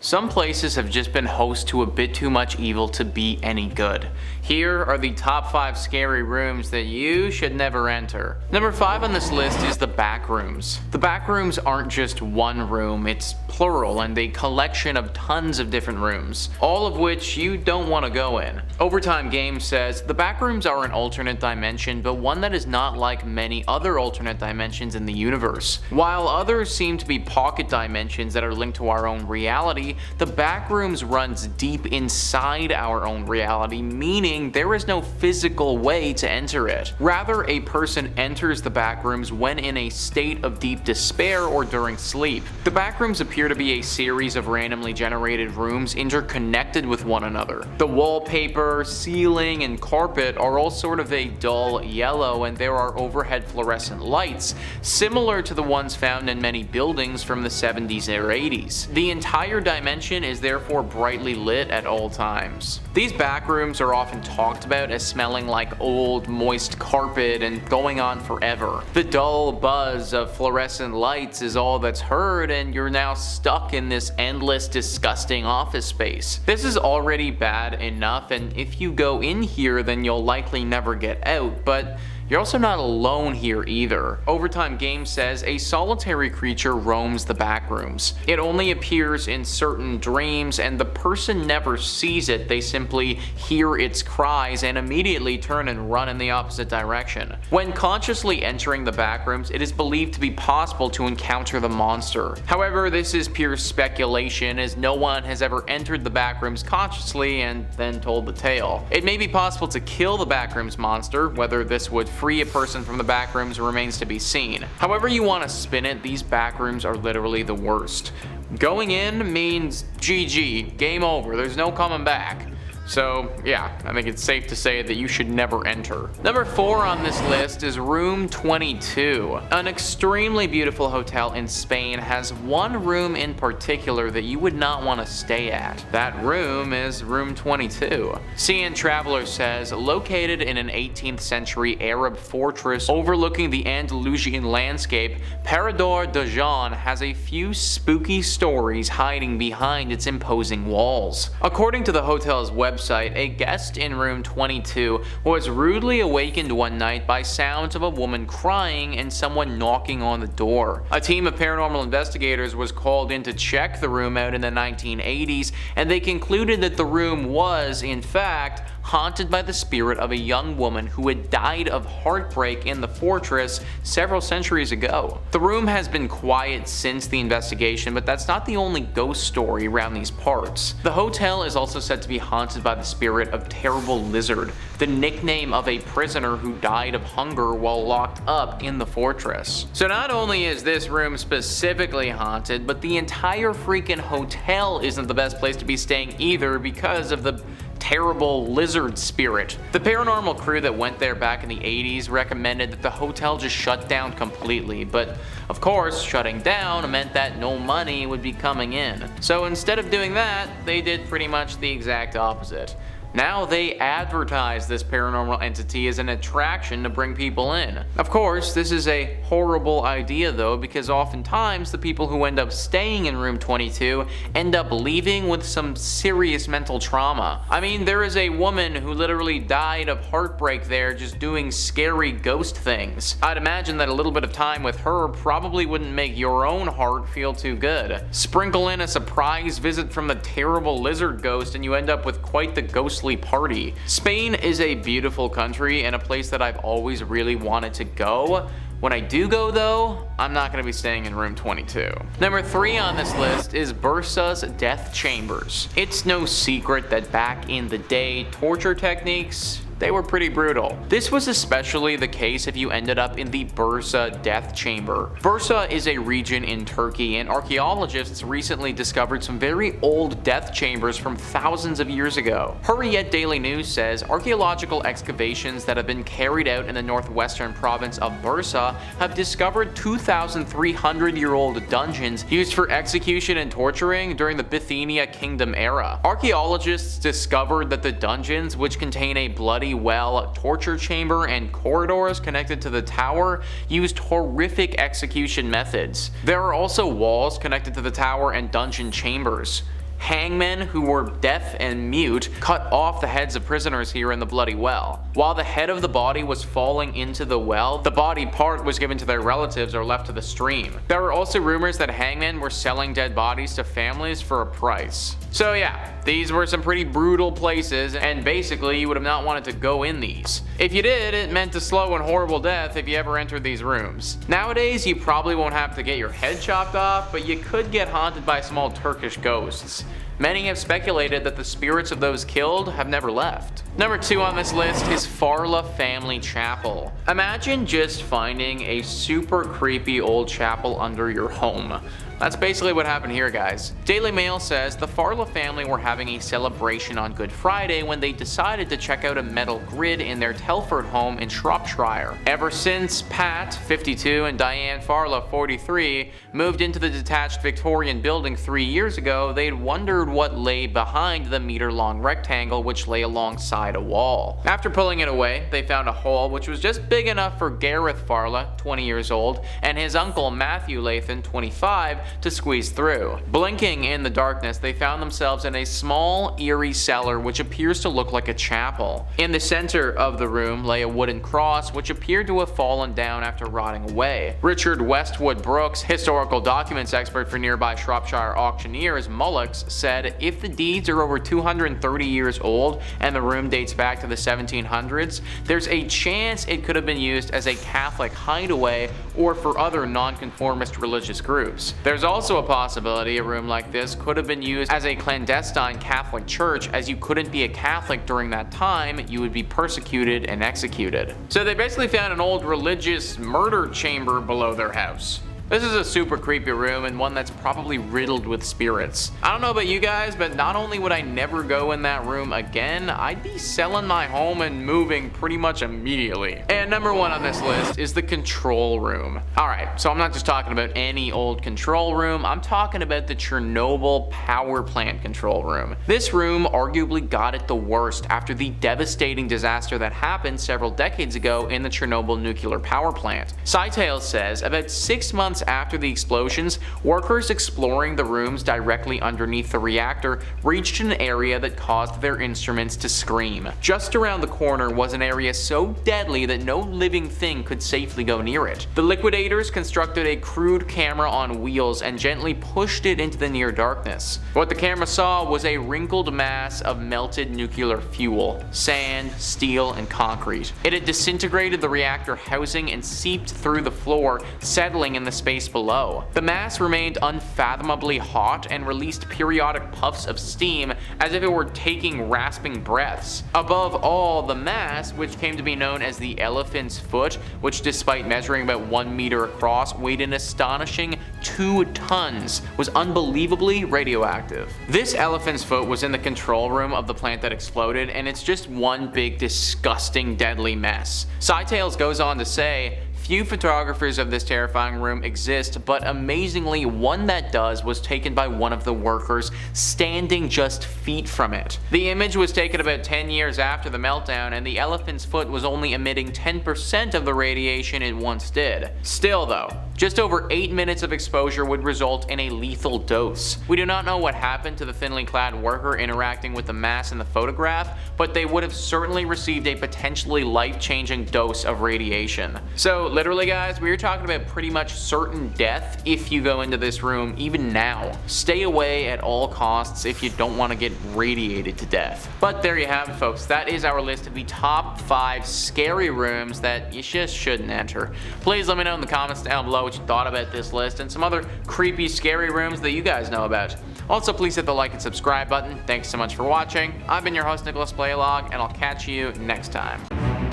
Some places have just been host to a bit too much evil to be any good. Here are the top 5 scary rooms that you should never enter. Number 5 on this list is the back rooms. The back rooms aren't just one room, it's plural and a collection of tons of different rooms, all of which you don't want to go in. Overtime Games says, the back rooms are an alternate dimension, but one that is not like many other alternate dimensions in the universe. While others seem to be pocket dimensions that are linked to our own reality, the back rooms runs deep inside our own reality, meaning there is no physical way to enter it. Rather, a person enters the back rooms when in a state of deep despair or during sleep. The back rooms appear to be a series of randomly generated rooms interconnected with one another. The wallpaper, ceiling, and carpet are all sort of a dull yellow, and there are overhead fluorescent lights, similar to the ones found in many buildings from the 70s or 80s. The entire dimension is therefore brightly lit at all times. These back rooms are often talked about as smelling like old, moist carpet and going on forever. The dull buzz of fluorescent lights is all that's heard, and you're now stuck in this endless, disgusting office space. This is already bad enough, and if you go in here, then you'll likely never get out, but you're also not alone here either. Overtime Games says a solitary creature roams the back rooms. It only appears in certain dreams, and the person never sees it. They simply hear its cries and immediately turn and run in the opposite direction. When consciously entering the back rooms, it is believed to be possible to encounter the monster. However, this is pure speculation, as no one has ever entered the back rooms consciously and then told the tale. It may be possible to kill the back rooms monster. Whether this would free a person from the back rooms remains to be seen. However you want to spin it, these back rooms are literally the worst. Going in means GG, game over, there's no coming back. So yeah, I think it's safe to say that you should never enter. Number 4 on this list is Room 22. An extremely beautiful hotel in Spain has one room in particular that you would not want to stay at. That room is Room 22. CN Traveler says, located in an 18th century Arab fortress overlooking the Andalusian landscape, Parador de Jean has a few spooky stories hiding behind its imposing walls. According to the hotel's website, a guest in room 22 was rudely awakened one night by sounds of a woman crying and someone knocking on the door. A team of paranormal investigators was called in to check the room out in the 1980s, and they concluded that the room was, in fact, haunted by the spirit of a young woman who had died of heartbreak in the fortress several centuries ago. The room has been quiet since the investigation, but that's not the only ghost story around these parts. The hotel is also said to be haunted by the spirit of Terrible Lizard, the nickname of a prisoner who died of hunger while locked up in the fortress. So not only is this room specifically haunted, but the entire freaking hotel isn't the best place to be staying either because of the Terrible Lizard spirit. The paranormal crew that went there back in the 80s recommended that the hotel just shut down completely, but of course, shutting down meant that no money would be coming in. So instead of doing that, they did pretty much the exact opposite. Now they advertise this paranormal entity as an attraction to bring people in. Of course, this is a horrible idea though, because oftentimes the people who end up staying in room 22 end up leaving with some serious mental trauma. I mean, there is a woman who literally died of heartbreak there just doing scary ghost things. I'd imagine that a little bit of time with her probably wouldn't make your own heart feel too good. Sprinkle in a surprise visit from the Terrible Lizard ghost and you end up with quite the ghostly party. Spain is a beautiful country and a place that I've always really wanted to go. When I do go though, I'm not going to be staying in room 22. Number 3 on this list is Bursa's Death Chambers. It's no secret that back in the day, torture techniques, they were pretty brutal. This was especially the case if you ended up in the Bursa death chamber. Bursa is a region in Turkey, and archaeologists recently discovered some very old death chambers from thousands of years ago. Hurriyet Daily News says archaeological excavations that have been carried out in the northwestern province of Bursa have discovered 2,300-year-old dungeons used for execution and torturing during the Bithynia Kingdom era. Archaeologists discovered that the dungeons, which contain a bloody well, torture chamber, and corridors connected to the tower, used horrific execution methods. There are also walls connected to the tower and dungeon chambers. Hangmen who were deaf and mute cut off the heads of prisoners here in the bloody well. While the head of the body was falling into the well, the body part was given to their relatives or left to the stream. There were also rumors that hangmen were selling dead bodies to families for a price. So yeah, these were some pretty brutal places, and basically you would have not wanted to go in these. If you did, it meant a slow and horrible death if you ever entered these rooms. Nowadays, you probably won't have to get your head chopped off, but you could get haunted by small Turkish ghosts. Many have speculated that the spirits of those killed have never left. Number 2 on this list is Farla Family Chapel. Imagine just finding a super creepy old chapel under your home. That's basically what happened here, guys. Daily Mail says the Farla family were having a celebration on Good Friday when they decided to check out a metal grid in their Telford home in Shropshire. Ever since Pat, 52, and Diane Farla, 43, moved into the detached Victorian building 3 years ago, they'd wondered what lay behind the meter-long rectangle which lay alongside a wall. After pulling it away, they found a hole which was just big enough for Gareth Farla, 20 years old, and his uncle Matthew Lathan, 25, to squeeze through. Blinking in the darkness, they found themselves in a small, eerie cellar which appears to look like a chapel. In the center of the room lay a wooden cross which appeared to have fallen down after rotting away. Richard Westwood Brooks, historical documents expert for nearby Shropshire auctioneers Mullocks, said if the deeds are over 230 years old and the room dates back to the 1700s, there's a chance it could have been used as a Catholic hideaway or for other nonconformist religious groups. There's also a possibility a room like this could have been used as a clandestine Catholic church, as you couldn't be a Catholic during that time, you would be persecuted and executed. So they basically found an old religious murder chamber below their house. This is a super creepy room and one that's probably riddled with spirits. I don't know about you guys, but not only would I never go in that room again, I'd be selling my home and moving pretty much immediately. And number 1 on this list is the control room. Alright, so I'm not just talking about any old control room, I'm talking about the Chernobyl power plant control room. This room arguably got it the worst after the devastating disaster that happened several decades ago in the Chernobyl nuclear power plant. SciTales says about 6 months after the explosions, workers exploring the rooms directly underneath the reactor reached an area that caused their instruments to scream. Just around the corner was an area so deadly that no living thing could safely go near it. The liquidators constructed a crude camera on wheels and gently pushed it into the near darkness. What the camera saw was a wrinkled mass of melted nuclear fuel, sand, steel, and concrete. It had disintegrated the reactor housing and seeped through the floor, settling in the space below. The mass remained unfathomably hot and released periodic puffs of steam as if it were taking rasping breaths. Above all, the mass, which came to be known as the elephant's foot, which despite measuring about 1 meter across, weighed an astonishing 2 tons, was unbelievably radioactive. This elephant's foot was in the control room of the plant that exploded, and it's just one big disgusting deadly mess. SciTales goes on to say, few photographers of this terrifying room exist, but amazingly one that does was taken by one of the workers standing just feet from it. The image was taken about 10 years after the meltdown, and the elephant's foot was only emitting 10% of the radiation it once did. Still though, just over 8 minutes of exposure would result in a lethal dose. We do not know what happened to the thinly clad worker interacting with the mass in the photograph, but they would have certainly received a potentially life-changing dose of radiation. So literally guys, we are talking about pretty much certain death if you go into this room even now. Stay away at all costs if you don't want to get radiated to death. But there you have it folks, that is our list of the top 5 scary rooms that you just shouldn't enter. Please let me know in the comments down below what you thought about this list and some other creepy scary rooms that you guys know about. Also please hit the like and subscribe button. Thanks so much for watching. I've been your host Nicholas Playlog, and I'll catch you next time.